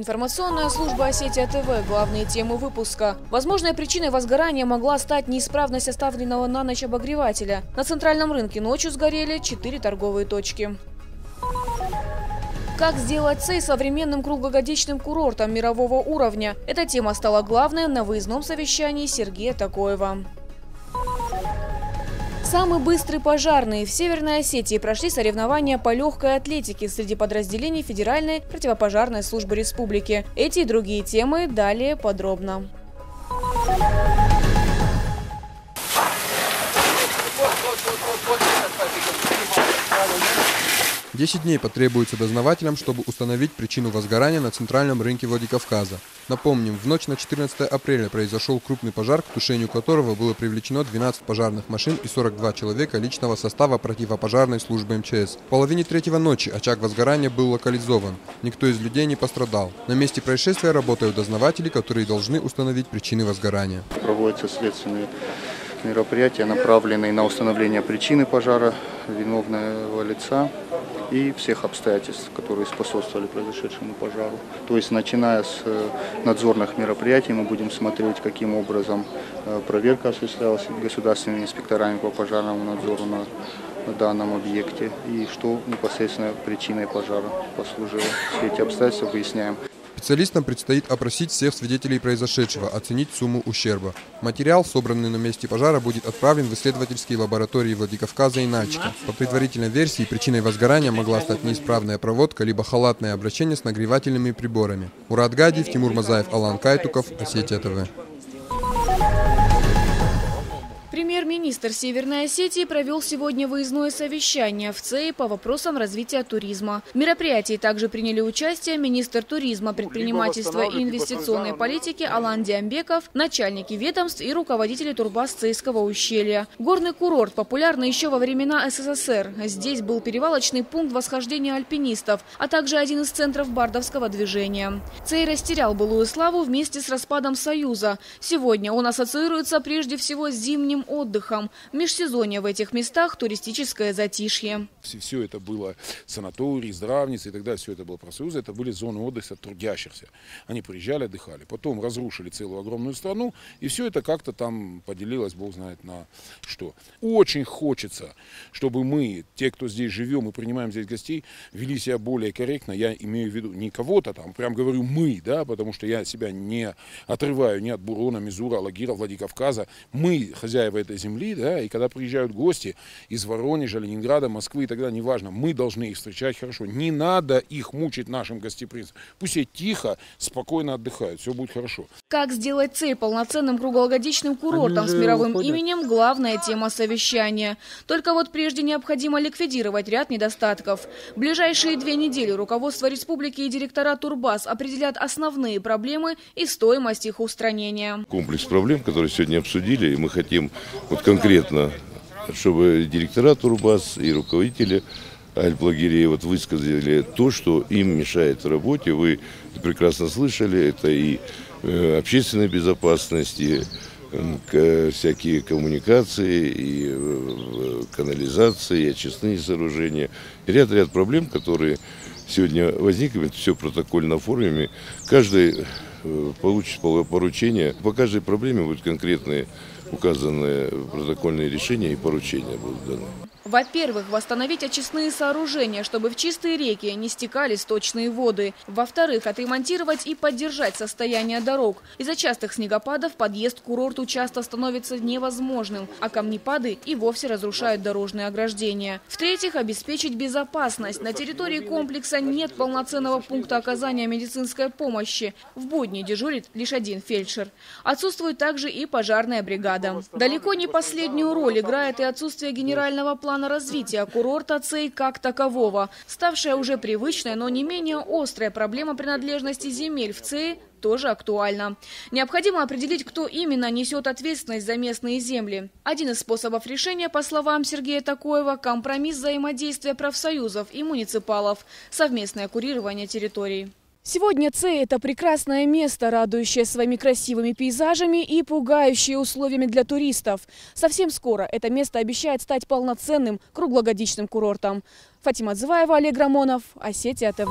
Информационная служба Осетия ТВ. Главные темы выпуска. Возможной причиной возгорания могла стать неисправность оставленного на ночь обогревателя. На центральном рынке ночью сгорели 4 торговые точки. Как сделать Цей современным круглогодичным курортом мирового уровня? Эта тема стала главной на выездном совещании Сергея Такоева. Самый быстрый пожарный. В Северной Осетии прошли соревнования по легкой атлетике среди подразделений Федеральной противопожарной службы республики. Эти и другие темы далее подробно. 10 дней потребуется дознавателям, чтобы установить причину возгорания на центральном рынке Владикавказа. Напомним, в ночь на 14 апреля произошел крупный пожар, к тушению которого было привлечено 12 пожарных машин и 42 человека личного состава противопожарной службы МЧС. В половине третьего ночи очаг возгорания был локализован. Никто из людей не пострадал. На месте происшествия работают дознаватели, которые должны установить причины возгорания. Проводятся следственные мероприятия, направленные на установление причины пожара, виновного лица и всех обстоятельств, которые способствовали произошедшему пожару. То есть, начиная с надзорных мероприятий, мы будем смотреть, каким образом проверка осуществлялась государственными инспекторами по пожарному надзору на данном объекте и что непосредственно причиной пожара послужило. Все эти обстоятельства выясняем. Специалистам предстоит опросить всех свидетелей произошедшего, оценить сумму ущерба. Материал, собранный на месте пожара, будет отправлен в исследовательские лаборатории Владикавказа и Нальчика. По предварительной версии, причиной возгорания могла стать неисправная проводка, либо халатное обращение с нагревательными приборами. Мурат Гадиев, Тимур Мазаев, Алан Кайтуков, Осетия ТВ. Премьер-министр Северной Осетии провел сегодня выездное совещание в Цее по вопросам развития туризма. В мероприятии также приняли участие министр туризма, предпринимательства и инвестиционной политики Алан Диамбеков, начальники ведомств и руководители турбаз Цейского ущелья. Горный курорт популярный еще во времена СССР. Здесь был перевалочный пункт восхождения альпинистов, а также один из центров бардовского движения. Цей растерял былую славу вместе с распадом Союза. Сегодня он ассоциируется прежде всего с зимним отдыхом. В межсезонье в этих местах туристическое затишье. Все это было санатории, здравницы и так далее, все это было профсоюза, это были зоны отдыха трудящихся. Они приезжали, отдыхали. Потом разрушили целую огромную страну, и все это как-то там поделилось, бог знает на что. Очень хочется, чтобы мы, те, кто здесь живем и принимаем здесь гостей, вели себя более корректно. Я имею в виду не кого-то там, прям говорю мы, да, потому что я себя не отрываю ни от Бурона, Мизура, Алагира, Владикавказа. Мы хозяева этой земли, да, и когда приезжают гости из Воронежа, Ленинграда, Москвы и так далее, неважно, мы должны их встречать хорошо. Не надо их мучить нашим гостеприимством. Пусть они тихо, спокойно отдыхают, все будет хорошо. Как сделать Цей полноценным круглогодичным курортом с мировым именем – главная тема совещания. Только вот прежде необходимо ликвидировать ряд недостатков. В ближайшие 2 недели руководство республики и директора турбаз определят основные проблемы и стоимость их устранения. Комплекс проблем, которые сегодня обсудили, и мы хотим вот конкретно, чтобы директора турбаз и руководители альплагерей вот высказали то, что им мешает в работе. Вы прекрасно слышали, это и общественная безопасность, и всякие коммуникации, и канализации, и очистные сооружения. И ряд проблем, которые сегодня возникнут, все в протокольном форуме. Каждый получит поручение. По каждой проблеме будут конкретные указанные протокольные решения и поручения будут даны. Во-первых, восстановить очистные сооружения, чтобы в чистые реки не стекали сточные воды. Во-вторых, отремонтировать и поддержать состояние дорог. Из-за частых снегопадов подъезд к курорту часто становится невозможным, а камнепады и вовсе разрушают дорожные ограждения. В-третьих, обеспечить безопасность. На территории комплекса нет полноценного пункта оказания медицинской помощи. В будни дежурит лишь 1 фельдшер. Отсутствует также и пожарная бригада. Далеко не последнюю роль играет и отсутствие генерального плана развития курорта Цей как такового. Ставшая уже привычной, но не менее острая проблема принадлежности земель в Цее тоже актуальна. Необходимо определить, кто именно несет ответственность за местные земли. Один из способов решения, по словам Сергея Такоева, компромисс взаимодействия профсоюзов и муниципалов, совместное курирование территорий. Сегодня Цей – это прекрасное место, радующее своими красивыми пейзажами и пугающее условиями для туристов. Совсем скоро это место обещает стать полноценным круглогодичным курортом. Фатима Дзываева, Олег Рамонов, Осетия ТВ.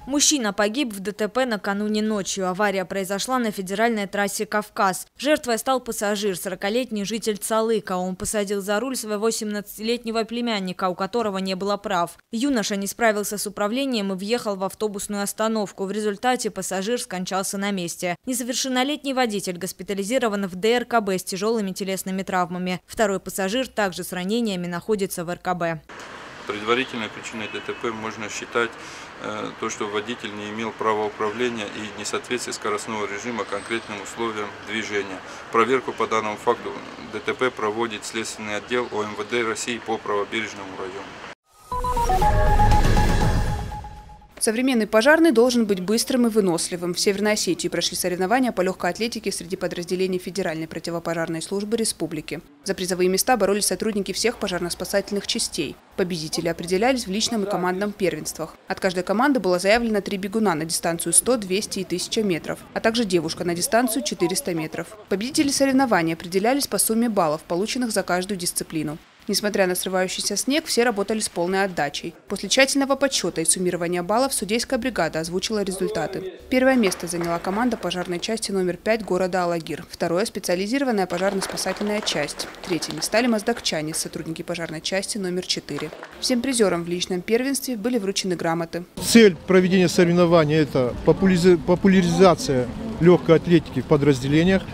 Мужчина погиб в ДТП накануне ночью. Авария произошла на федеральной трассе «Кавказ». Жертвой стал пассажир, 40-летний житель Цалыка. Он посадил за руль своего 17-летнего племянника, у которого не было прав. Юноша не справился с управлением и въехал в автобусную остановку. В результате пассажир скончался на месте. Несовершеннолетний водитель госпитализирован в ДРКБ с тяжелыми телесными травмами. Второй пассажир также с ранениями находится в РКБ. Предварительной причиной ДТП можно считать то, что водитель не имел права управления и несоответствие скоростного режима конкретным условиям движения. Проверку по данному факту ДТП проводит Следственный отдел ОМВД России по Правобережному району. Современный пожарный должен быть быстрым и выносливым. В Северной Осетии прошли соревнования по легкой атлетике среди подразделений Федеральной противопожарной службы республики. За призовые места боролись сотрудники всех пожарно-спасательных частей. Победители определялись в личном и командном первенствах. От каждой команды было заявлено 3 бегуна на дистанцию 100, 200 и 1000 метров, а также девушка на дистанцию 400 метров. Победители соревнований определялись по сумме баллов, полученных за каждую дисциплину. Несмотря на срывающийся снег, все работали с полной отдачей. После тщательного подсчета и суммирования баллов судейская бригада озвучила результаты. Первое место заняла команда пожарной части номер 5 города Алагир. Второе – специализированная пожарно-спасательная часть. Третьими стали моздокчане, сотрудники пожарной части номер 4. Всем призерам в личном первенстве были вручены грамоты. Цель проведения соревнований – это популяризация легкой атлетики в подразделениях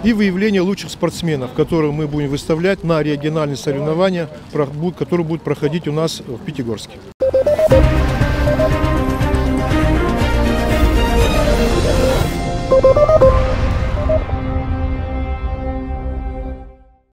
и выявление лучших спортсменов, которых мы будем выставлять на региональные соревнования, которые будут проходить у нас в Пятигорске.